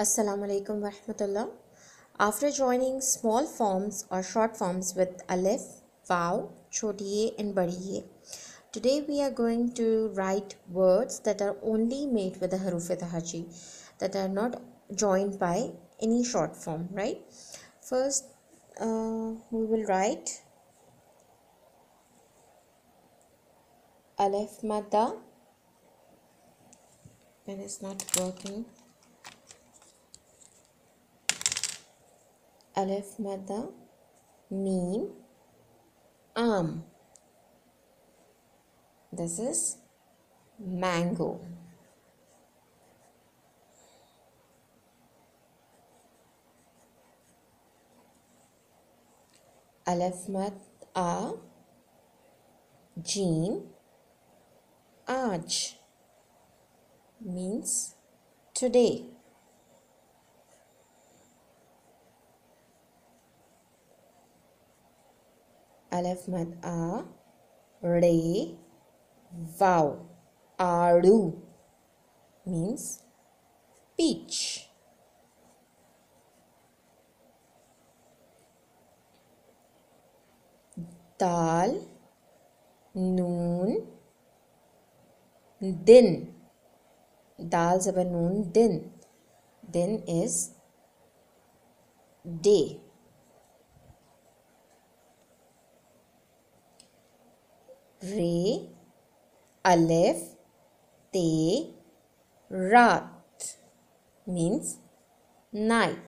Assalamu alaikum wa rahmatullah. After joining small forms or short forms with alif, vav, chotiye and badiye, today we are going to write words that are only made with the haruf-e-tahaji, that are not joined by any short form, right? First, we will write alif madda. Pen is not working. Alif madda, mim, am. This is mango. Alif mad a, jim, aaj means today. Alif mad a, re, vav, ardu means peach. Dal, noon, din. Dal zabar noon, din. Din is day. Re, alif, te, raat means night.